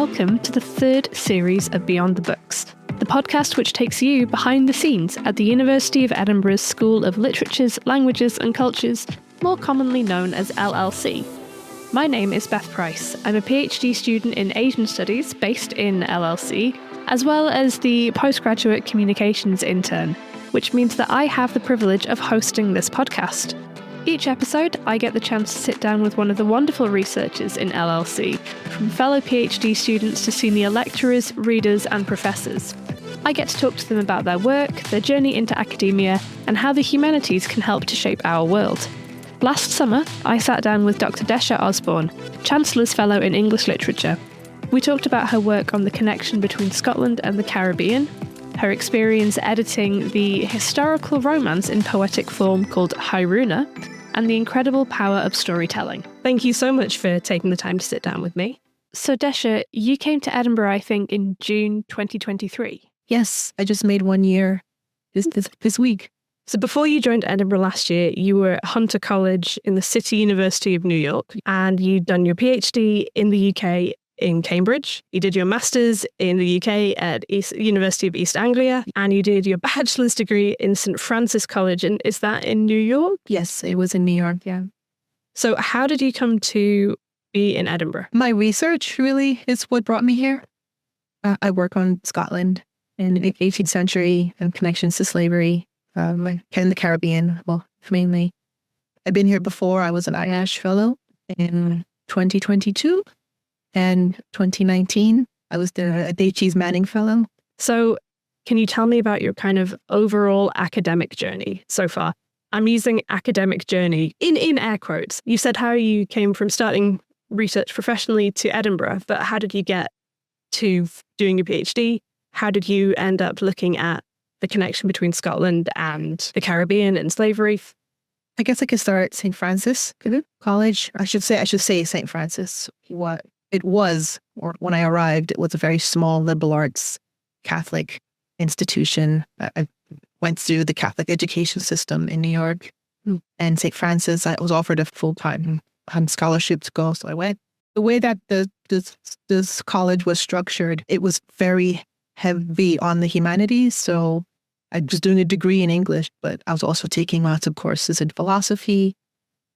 welcome to the third series of Beyond the Books, the podcast which takes you behind the scenes at the University of Edinburgh's School of Literatures, Languages and Cultures, more commonly known as LLC. My name is Beth Price. I'm a PhD student in Asian Studies based in LLC, as well as the postgraduate communications intern, which means that I have the privilege of hosting this podcast. Each episode, I get the chance to sit down with one of the wonderful researchers in LLC, from fellow PhD students to senior lecturers, readers, and professors. I get to talk to them about their work, their journey into academia, and how the humanities can help to shape our world. Last summer, I sat down with Dr Désha Osborne, Chancellor's Fellow in English Literature. We talked about her work on the connection between Scotland and the Caribbean, her experience editing the historical romance in poetic form called Hiroona, and the incredible power of storytelling. Thank you so much for taking the time to sit down with me. So Désha, you came to Edinburgh, I think, in June 2023. Yes, I just made 1 year this week. So before you joined Edinburgh last year, you were at Hunter College in the City University of New York, and you'd done your PhD in the UK in Cambridge. You did your master's in the UK at University of East Anglia, and you did your bachelor's degree in St. Francis College. And is that in New York? Yes, it was in New York, yeah. So how did you come to be in Edinburgh? My research really is what brought me here. I work on Scotland and the 18th century and connections to slavery, in the Caribbean, well, mainly. I've been here before. I was an IASH fellow in 2022. And 2019, I was a Daichi's Manning Fellow. So can you tell me about your kind of overall academic journey so far? I'm using academic journey in air quotes. You said how you came from starting research professionally to Edinburgh, but how did you get to doing your PhD? How did you end up looking at the connection between Scotland and the Caribbean and slavery? I guess I could start at St. Francis College. I should say St. Francis. What it was, or when I arrived, it was a very small liberal arts Catholic institution. I went through the Catholic education system in New York, and St. Francis, I was offered a full-time scholarship to go, so I went. The way that this college was structured, it was very heavy on the humanities, so I was doing a degree in English, but I was also taking lots of courses in philosophy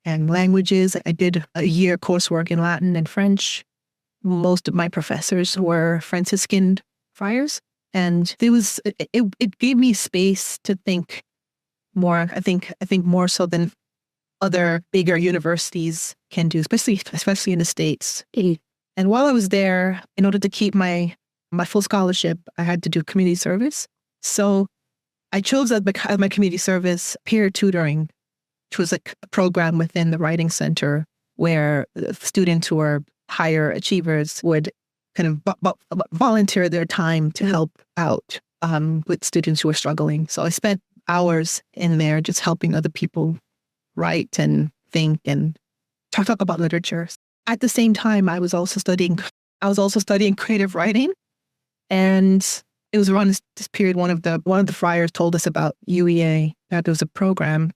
and languages. I did a year coursework in Latin and French. Most of my professors were Franciscan friars, and it gave me space to think more. I think more so than other bigger universities can do, especially in the States. And while I was there, in order to keep my full scholarship, I had to do community service. So I chose as my community service peer tutoring, which was a program within the Writing Center where students who are higher achievers would kind of volunteer their time to help out with students who are struggling. So I spent hours in there just helping other people write and think and talk about literature. At the same time, I was also studying creative writing, and it was around this period one of the friars told us about UEA, that there was a program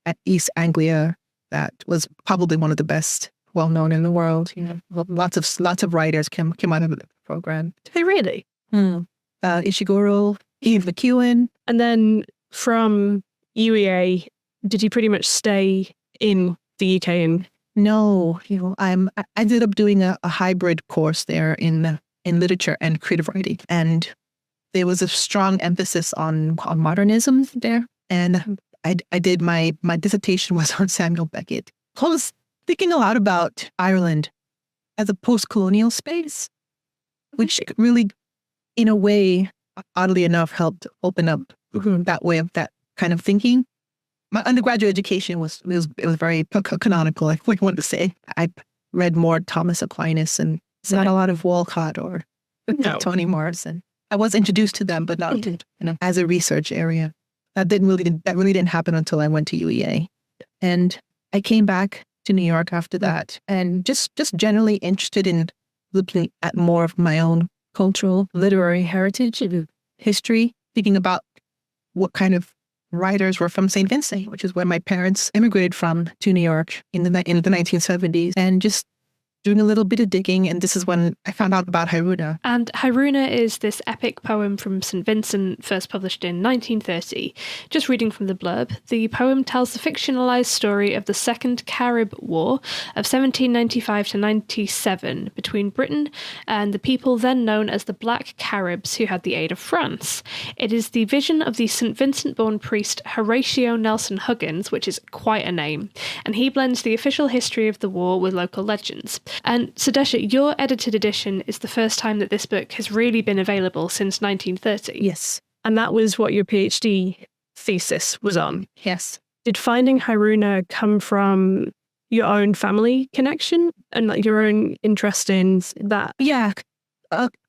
at East Anglia that was probably one of the best well known in the world. You know, lots of writers came out of the program. Did they really? Ishiguro, Eve McEwen. And then from UEA, did you pretty much stay in the UK? And no, I ended up doing a hybrid course there in literature and creative writing, and there was a strong emphasis on modernism there. And I did my dissertation was on Samuel Beckett. I was thinking a lot about Ireland as a post-colonial space, which really, in a way, oddly enough, helped open up that way of that kind of thinking. My undergraduate education was very canonical, I want to say. I read more Thomas Aquinas and not a lot of Walcott or Toni Morrison. I was introduced to them, but not as a research area. That really didn't happen until I went to UEA. And I came back to New York after that, and just generally interested in looking at more of my own cultural, literary heritage, history, thinking about what kind of writers were from St. Vincent, which is where my parents immigrated from to New York in the 1970s, and just doing a little bit of digging, and this is when I found out about Hiroona. And Hiroona is this epic poem from St. Vincent, first published in 1930. Just reading from the blurb, the poem tells the fictionalized story of the Second Carib War of 1795 to 97 between Britain and the people then known as the Black Caribs, who had the aid of France. It is the vision of the St. Vincent-born priest Horatio Nelson Huggins, which is quite a name, and he blends the official history of the war with local legends. And so, Désha, your edited edition is the first time that this book has really been available since 1930. Yes. And that was what your PhD thesis was on. Yes. Did finding Hiroona come from your own family connection and like your own interest in that? Yeah.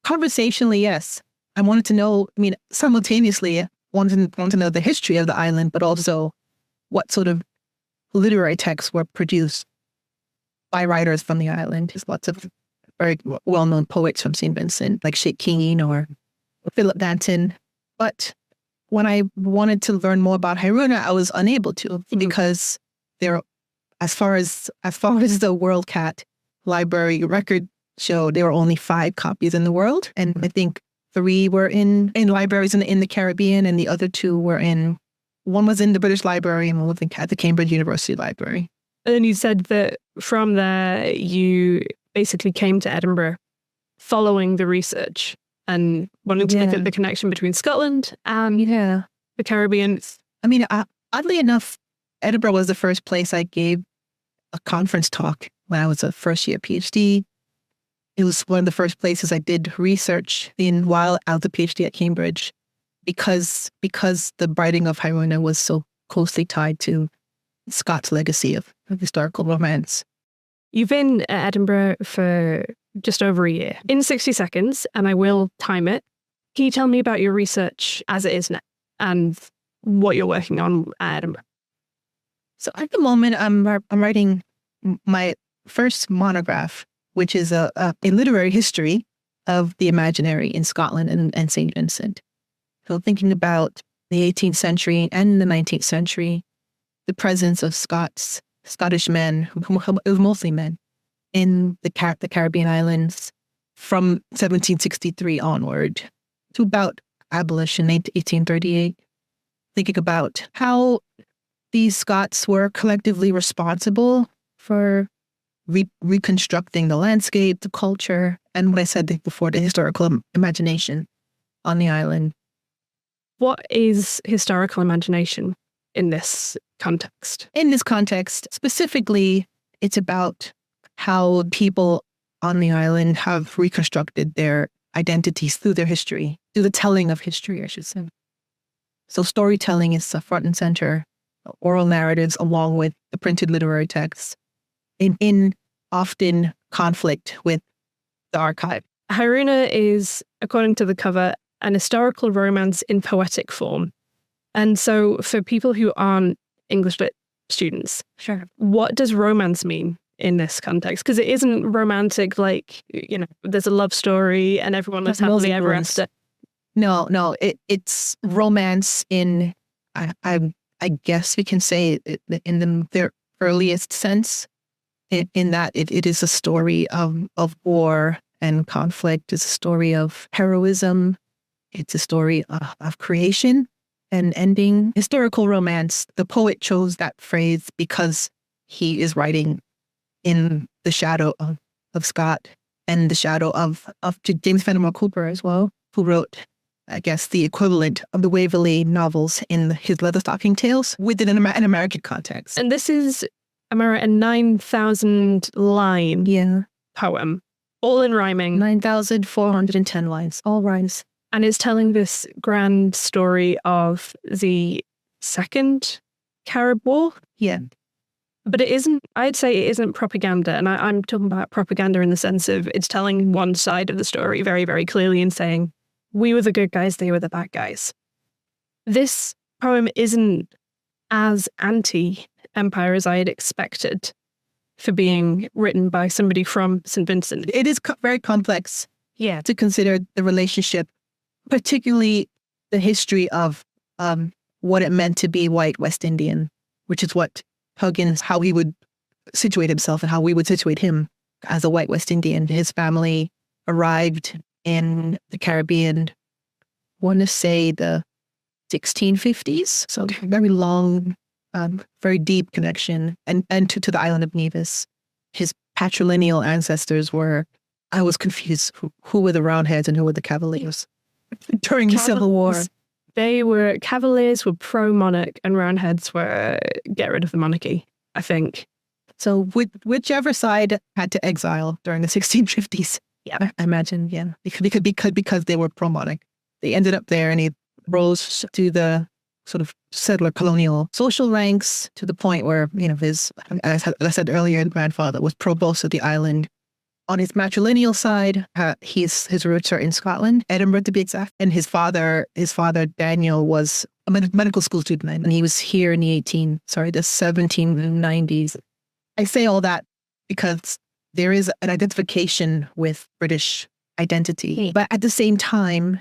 Conversationally, yes. I wanted to know, simultaneously, wanted to know the history of the island, but also what sort of literary texts were produced by writers from the island. There's lots of very well-known poets from St. Vincent, like Sheikh Keane or Philip Danton. But when I wanted to learn more about Hiroona, I was unable to because there, as far as the World Cat Library record showed, there were only 5 copies in the world, and I think 3 were in libraries in the Caribbean, and the other 2 were one was in the British Library and one was at the Cambridge University Library. And you said that from there, you basically came to Edinburgh following the research and wanting to look at the connection between Scotland and the Caribbean. Oddly enough, Edinburgh was the first place I gave a conference talk when I was a first-year PhD. It was one of the first places I did research while I was a PhD at Cambridge because the writing of Hiroona was so closely tied to Scott's legacy of historical romance. You've been at Edinburgh for just over a year. In 60 seconds, and I will time it, can you tell me about your research as it is now and what you're working on at Edinburgh? So at the moment, I'm writing my first monograph, which is a literary history of the imaginary in Scotland and St. Vincent. So thinking about the 18th century and the 19th century, the presence of Scottish men, it was mostly men, in the Caribbean islands from 1763 onward to about abolition, 1838. Thinking about how these Scots were collectively responsible for reconstructing the landscape, the culture, and what I said before, the historical imagination on the island. What is historical imagination in this context? In this context, specifically, it's about how people on the island have reconstructed their identities through their history, through the telling of history, I should say. So storytelling is front and center, oral narratives along with the printed literary texts, in often conflict with the archive. Hiroona is, according to the cover, an historical romance in poetic form. And so for people who aren't English lit students, what does romance mean in this context? Because it isn't romantic like, there's a love story and everyone lives happily ever after. No, it's romance in, I guess we can say in their earliest sense, in that it is a story of war and conflict. It's a story of heroism. It's a story of creation and ending. Historical romance, the poet chose that phrase because he is writing in the shadow of Scott and the shadow of James Fenimore Cooper as well, who wrote, I guess, the equivalent of the Waverley novels in his Leatherstocking Tales within an American context. And this is a 9,000 line poem, all in rhyming. 9,410 lines, all rhymes. And it's telling this grand story of the Second Carib War. Yeah. But I'd say it isn't propaganda. And I'm talking about propaganda in the sense of it's telling one side of the story very, very clearly and saying, we were the good guys, they were the bad guys. This poem isn't as anti-empire as I had expected for being written by somebody from St. Vincent. It is very complex to consider the relationship, particularly the history of what it meant to be white West Indian, which is what Huggins, how he would situate himself and how we would situate him as a white West Indian. His family arrived in the Caribbean, I want to say the 1650s. So very long, very deep connection, and to the island of Nevis. His patrilineal ancestors were, I was confused, who were the Roundheads and who were the Cavaliers during the Civil War. Cavaliers were pro-monarch and Roundheads were get rid of the monarchy, I think. So whichever side had to exile during the 1650s. Yeah, I imagine, yeah. Because they were pro-monarch. They ended up there and he rose to the sort of settler colonial social ranks to the point where, his, as I said earlier, grandfather was provost of the island. On his matrilineal side, his roots are in Scotland, Edinburgh to be exact. And his father Daniel was a medical school student, and he was here in the 1790s. I say all that because there is an identification with British identity, but at the same time,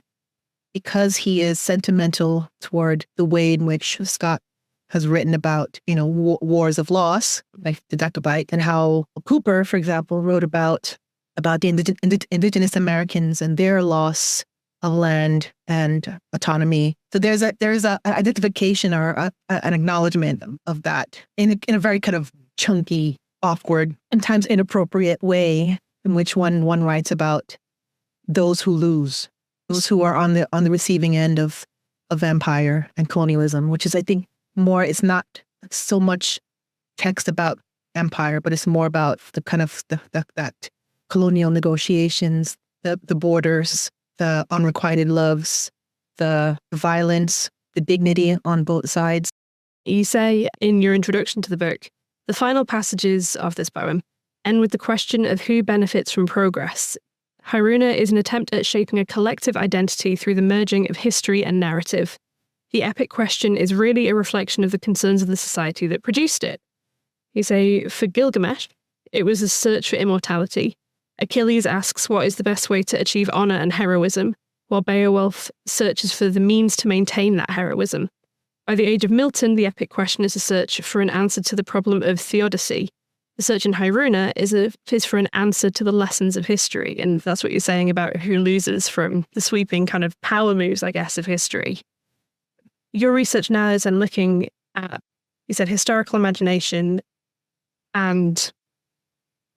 because he is sentimental toward the way in which Scott has written about, wars of loss, like the Jacobite, and how Cooper, for example, wrote about the indigenous Americans and their loss of land and autonomy. So there's a identification or an acknowledgement of that in a very kind of chunky, awkward, and times inappropriate way in which one writes about those who lose, those who are on the receiving end of empire and colonialism, which is, I think, more, it's not so much text about empire, but it's more about the kind of that colonial negotiations, the borders, the unrequited loves, the violence, the dignity on both sides. You say in your introduction to the book, the final passages of this poem end with the question of who benefits from progress. Hiroona is an attempt at shaping a collective identity through the merging of history and narrative. The epic question is really a reflection of the concerns of the society that produced it. You say, for Gilgamesh, it was a search for immortality. Achilles asks what is the best way to achieve honour and heroism, while Beowulf searches for the means to maintain that heroism. By the age of Milton, the epic question is a search for an answer to the problem of theodicy. The search in Hiroona is for an answer to the lessons of history, and that's what you're saying about who loses from the sweeping kind of power moves, I guess, of history. Your research now is then looking at, you said, historical imagination, and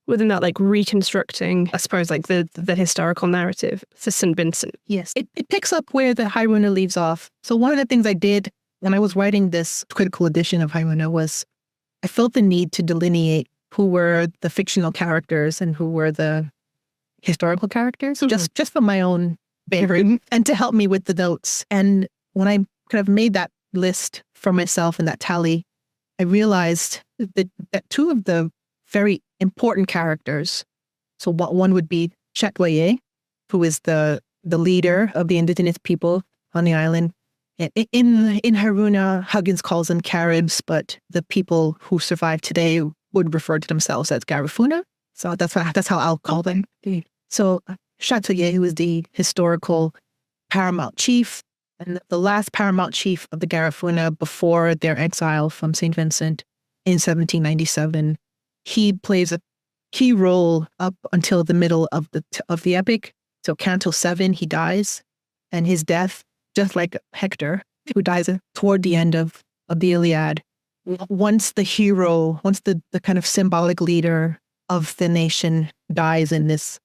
within that, like reconstructing, I suppose, like the historical narrative for St. Vincent. Yes, it picks up where the Hiroona leaves off. So one of the things I did when I was writing this critical edition of Hiroona was I felt the need to delineate who were the fictional characters and who were the historical characters, just for my own favorite, and to help me with the notes. And when I kind of made that list for myself and that tally, I realized that two of the very important characters, so one would be Chatoyer, who is the leader of the indigenous people on the island. In Hiroona, Huggins calls them Caribs, but the people who survive today would refer to themselves as Garifuna. So that's how I'll call them. So Chatoyer, who is the historical paramount chief, and the last paramount chief of the Garifuna before their exile from St. Vincent in 1797. He plays a key role up until the middle of the epic. So Canto 7, he dies, and his death, just like Hector, who dies toward the end of the Iliad, once the hero, once the kind of symbolic leader of the nation dies in this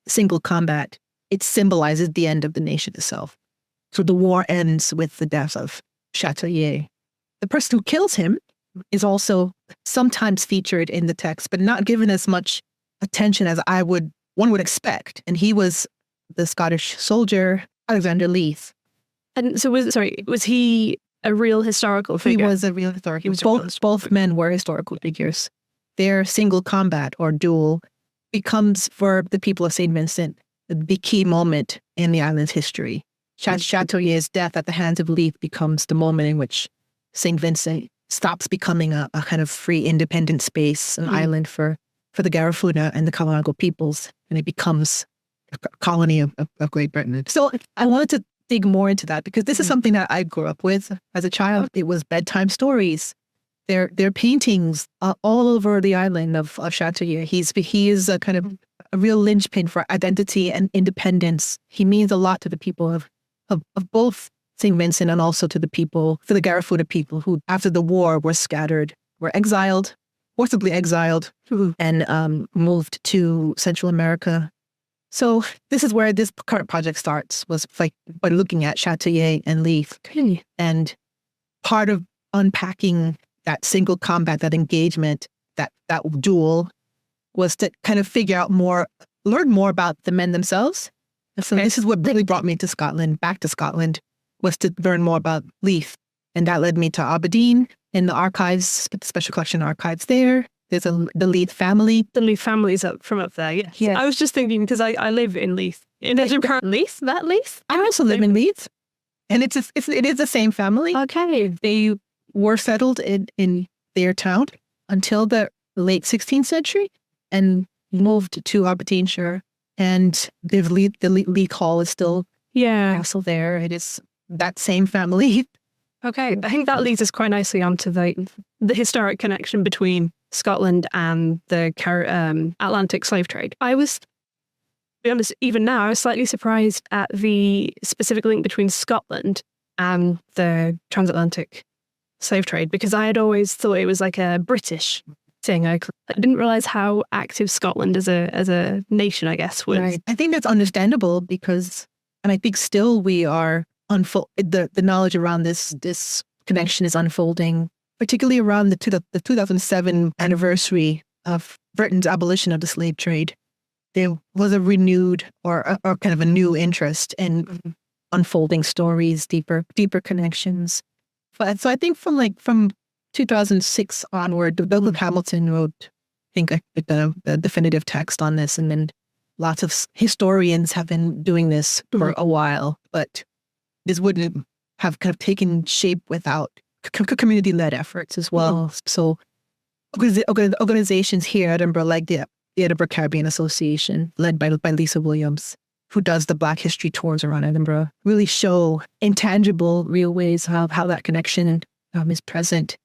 single combat, it symbolizes the end of the nation itself. So the war ends with the death of Chatoyer. The person who kills him is also sometimes featured in the text, but not given as much attention as one would expect. And he was the Scottish soldier, Alexander Leith. And so was he a real historical figure? He was a real historical figure. Both men were historical figures. Their single combat or duel becomes, for the people of St. Vincent, the key moment in the island's history. Chatoyer's death at the hands of Leith becomes the moment in which St. Vincent stops becoming a kind of free, independent space, an island for the Garifuna and the Kalinago peoples, and it becomes a colony of Great Britain. So I wanted to dig more into that because this is something that I grew up with as a child. It was bedtime stories. There are paintings all over the island of Chateauguay. He is a kind of a real linchpin for identity and independence. He means a lot to the people of both St. Vincent and also to the people, for the Garifuna people who, after the war, were scattered, were exiled, forcibly exiled, and moved to Central America. So this is where this current project starts, was like by looking at Chateauguay and Leith. And part of unpacking that single combat, that engagement, that duel, was to kind of figure out more, learn more about the men themselves. So this is what really brought me to Scotland, back to Scotland, was to learn more about Leith. And that led me to Aberdeen in the archives, the Special Collection archives there. There's the Leith family. The Leith family's from up there, yes. Yeah. I was just thinking, because I live in Leith. In Edinburgh. Leith? That Leith? I also live in Leith. And it is the same family. Okay. They were settled in their town until the late 16th century and moved to Aberdeenshire. And the Leith Hall is still castle there. It is that same family. Okay, I think that leads us quite nicely onto the historic connection between Scotland and the Atlantic slave trade. I was, to be honest, even now, I was slightly surprised at the specific link between Scotland and the transatlantic slave trade, because I had always thought it was like a British thing. I didn't realize how active Scotland as a nation, I guess, was. Right. I think that's understandable because, and I think still we are the knowledge around this connection is unfolding, particularly around the 2007 anniversary of Britain's abolition of the slave trade. There was a renewed or kind of a new interest in unfolding stories, deeper connections. But so I think from 2006 onward, Douglas Hamilton wrote, I think, the definitive text on this, and then lots of historians have been doing this for a while, but this wouldn't have kind of taken shape without community-led efforts as well. So organizations here at Edinburgh, like the Edinburgh Caribbean Association, led by Lisa Williams, who does the Black History tours around Edinburgh, really show intangible, real ways of how that connection is present.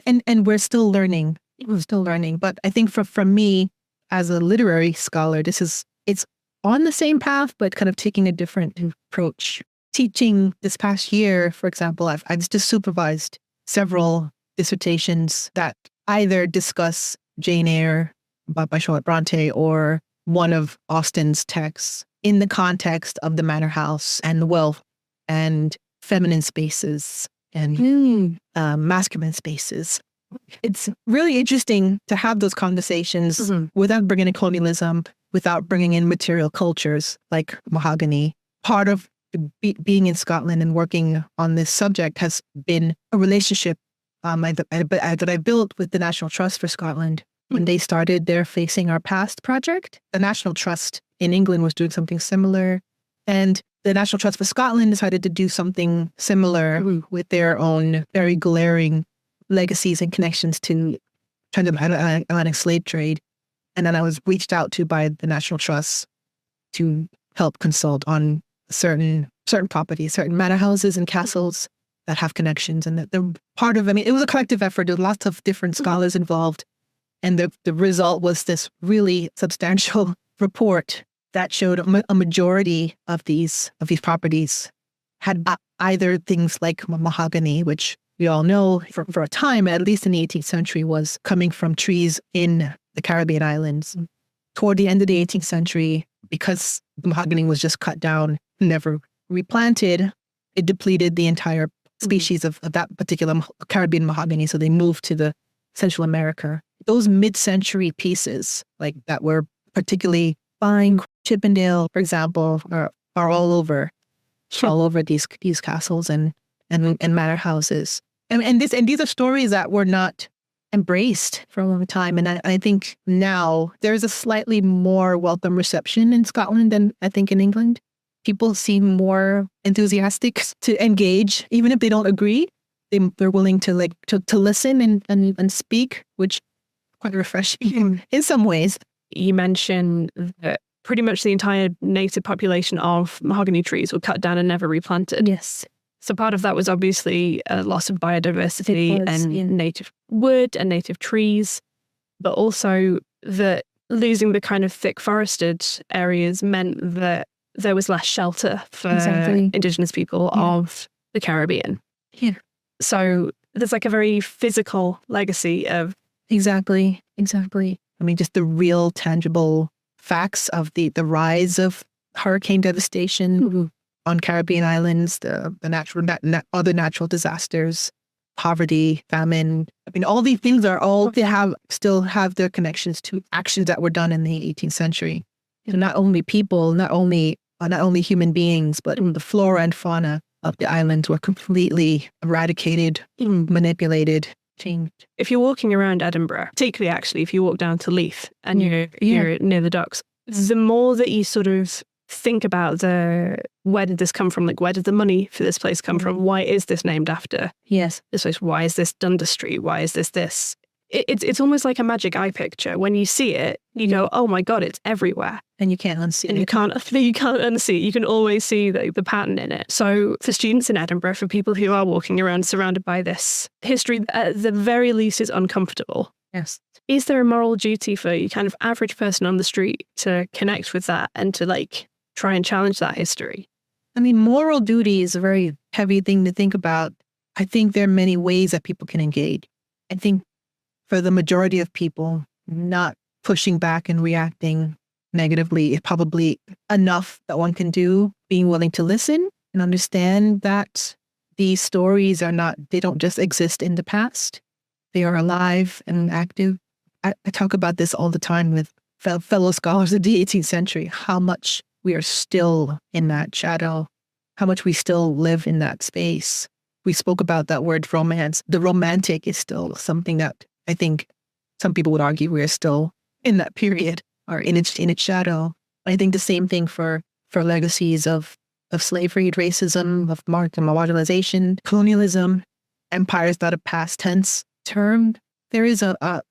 And we're still learning. But I think for me, as a literary scholar, it's on the same path, but kind of taking a different approach. Teaching this past year, for example, I've just supervised several dissertations that either discuss Jane Eyre by Charlotte Bronte or one of Austen's texts in the context of the manor house and wealth and feminine spaces and masculine spaces. It's really interesting to have those conversations without bringing in colonialism, without bringing in material cultures like mahogany. Part of being in Scotland and working on this subject has been a relationship that I built with the National Trust for Scotland when they started their Facing Our Past project. The National Trust in England was doing something similar, and the National Trust for Scotland decided to do something similar with their own very glaring legacies and connections to transatlantic slave trade. And then I was reached out to by the National Trust to help consult on certain properties, certain manor houses and castles that have connections. And that they're part of, it was a collective effort. There were lots of different scholars involved. And the result was this really substantial report that showed a majority of these properties had either things like mahogany, which we all know for a time, at least in the 18th century, was coming from trees in the Caribbean islands. Toward the end of the 18th century, because the mahogany was just cut down, never replanted, it depleted the entire species of that particular Caribbean mahogany. So they moved to the Central America. Those mid-century pieces, like that were particularly fine, Chippendale, for example, are all over these castles and manor houses. And these are stories that were not embraced for a long time. And I think now there's a slightly more welcome reception in Scotland than I think in England. People seem more enthusiastic to engage, even if they don't agree. They're willing to listen and speak, which is quite refreshing in some ways. You mentioned that pretty much the entire native population of mahogany trees were cut down and never replanted. Yes. So part of that was obviously a loss of biodiversity and native wood and native trees, but also that losing the kind of thick forested areas meant that there was less shelter for Indigenous people of the Caribbean. Yeah. So there's like a very physical legacy of... Exactly. I mean, just the real tangible facts of the rise of hurricane devastation on Caribbean islands, the natural other natural disasters, poverty, famine. I mean, all these things still have their connections to actions that were done in the 18th century. So not only people, not only human beings, but the flora and fauna of the islands were completely eradicated, manipulated, changed. If you're walking around Edinburgh, particularly actually if you walk down to Leith and you're near the docks, the more that you sort of think about where did this come from? Like, where did the money for this place come from? Why is this named after this place? Why is this Dundas Street? Why is this? It's almost like a magic eye picture. When you see it, you go, oh my God, it's everywhere. And you can't unsee it. And you can't unsee it. You can always see the pattern in it. So for students in Edinburgh, for people who are walking around surrounded by this history, at the very least is uncomfortable. Yes. Is there a moral duty for you kind of average person on the street to connect with that and to like try and challenge that history? I mean, moral duty is a very heavy thing to think about. I think there are many ways that people can engage. I think for the majority of people, not pushing back and reacting negatively is probably enough that one can do. Being willing to listen and understand that these stories they don't just exist in the past. They are alive and active. I talk about this all the time with fellow scholars of the 18th century, how much we are still in that shadow, how much we still live in that space. We spoke about that word romance. The romantic is still something that I think some people would argue we are still in that period or in its shadow. I think the same thing for legacies of slavery, racism, of marginalization, colonialism, empires that are past tense termed. There is a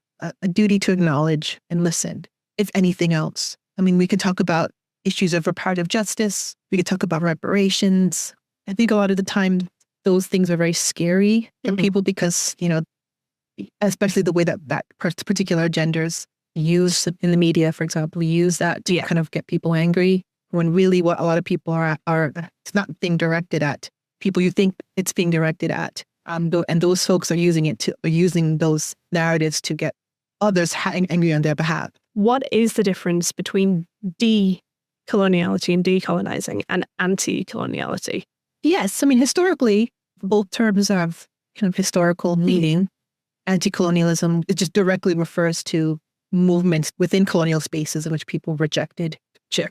duty to acknowledge and listen, if anything else. I mean, we could talk about issues of reparative justice. We could talk about reparations. I think a lot of the time those things are very scary for people because, especially the way that particular genders use in the media, for example, use that to kind of get people angry, when really what a lot of people are it's not being directed at people you think it's being directed at. And those folks are using those narratives to get others angry on their behalf. What is the difference between decoloniality and decolonizing and anti-coloniality? Yes, I mean, historically, both terms have kind of historical meaning. Anti-colonialism, it just directly refers to movements within colonial spaces in which people rejected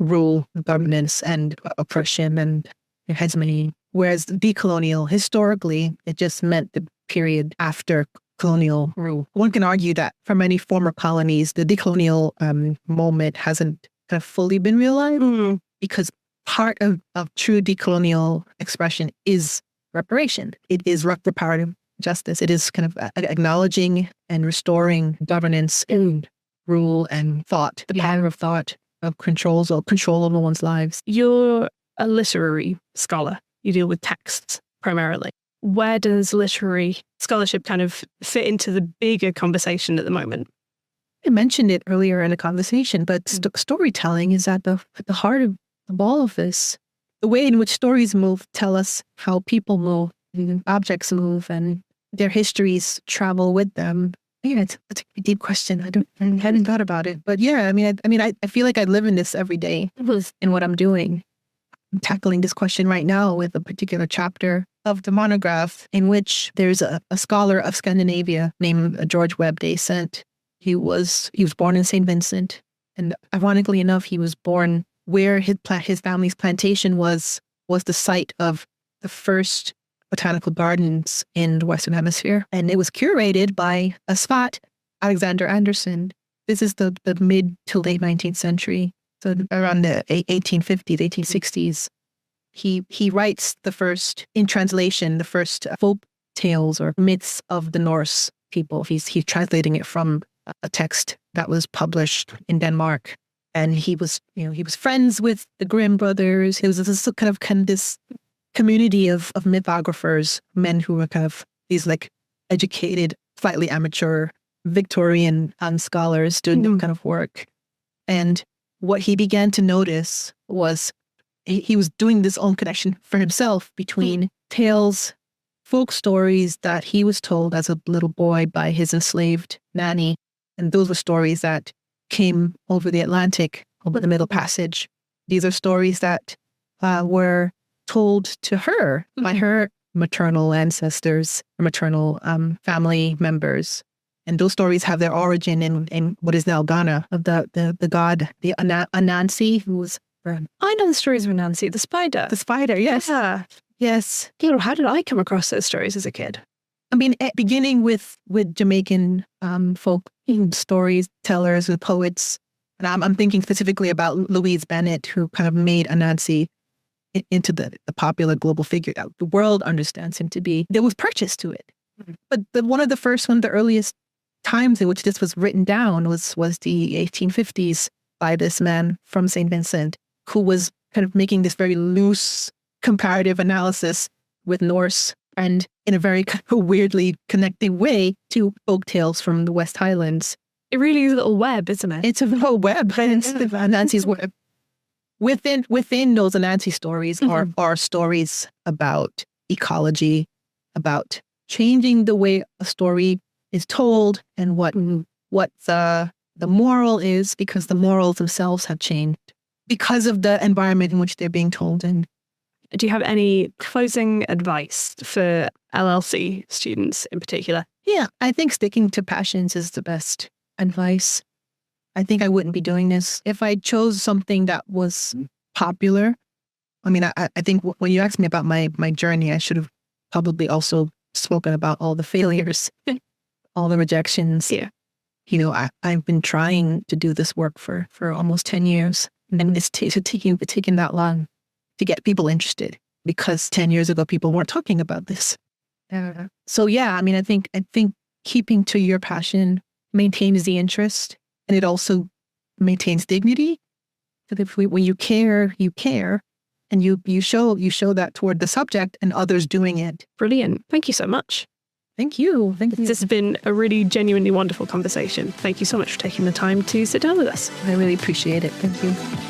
rule, governance, and oppression and hegemony. Whereas decolonial, historically, it just meant the period after colonial rule. One can argue that for many former colonies, the decolonial moment hasn't kind of fully been realized because part of true decolonial expression is reparation. It is reparative justice. It is kind of acknowledging and restoring governance and rule and thought, the power of thought, of control over one's lives. You're a literary scholar. You deal with texts primarily. Where does literary scholarship kind of fit into the bigger conversation at the moment? I mentioned it earlier in the conversation, but storytelling is at the heart of all of this. The way in which stories move tell us how people move, and objects move, and their histories travel with them. Yeah, it's a deep question. I hadn't thought about it, but yeah, I feel like I live in this every day in what I'm doing. I'm tackling this question right now with a particular chapter of the monograph in which there's a scholar of Scandinavia named George Webb Dasent. He was born in St. Vincent, and ironically enough, he was born where his family's plantation was the site of the first botanical gardens in the Western Hemisphere, and it was curated by a Svat, Alexander Anderson. This is the mid to late 19th century, so around the 1850s, 1860s. He writes the first folk tales or myths of the Norse people. He's translating it from a text that was published in Denmark, and he was friends with the Grimm brothers. It was this kind of community of mythographers, men who were kind of these like educated, slightly amateur Victorian scholars doing that kind of work. And what he began to notice was he was doing this own connection for himself between tales, folk stories that he was told as a little boy by his enslaved nanny. And those were stories that came over the Atlantic, over the Middle Passage. These are stories that were told to her by her maternal ancestors, or maternal family members. And those stories have their origin in what is now Ghana, of the god, the Anansi, who was... I know the stories of Anansi, the spider. The spider, yes. Yeah. Yes. How did I come across those stories as a kid? I mean, beginning with Jamaican folk stories, tellers, and poets. And I'm thinking specifically about Louise Bennett, who kind of made Anansi into the popular global figure that the world understands him to be. There was purchase to it. But one of the earliest times in which this was written down was the 1850s by this man from St. Vincent, who was kind of making this very loose comparative analysis with Norse and in a very kind of weirdly connecting way to folk tales from the West Highlands. It really is a little web, isn't it? It's a little web, and it's the Anansi's web. Within those Anansi stories are stories about ecology, about changing the way a story is told and what the moral is, because the morals themselves have changed because of the environment in which they're being told in. Do you have any closing advice for LLC students in particular? Yeah, I think sticking to passions is the best advice. I think I wouldn't be doing this if I chose something that was popular. I mean, I think when you asked me about my journey, I should have probably also spoken about all the failures, all the rejections. Yeah. You know, I've been trying to do this work for almost 10 years. And it's taking that long to get people interested, because 10 years ago, people weren't talking about this. So yeah, I mean, I think keeping to your passion maintains the interest, and it also maintains dignity. Because when you care, and you show that toward the subject and others doing it. Brilliant. Thank you so much. Thank you. This has been a really genuinely wonderful conversation. Thank you so much for taking the time to sit down with us. I really appreciate it. Thank you.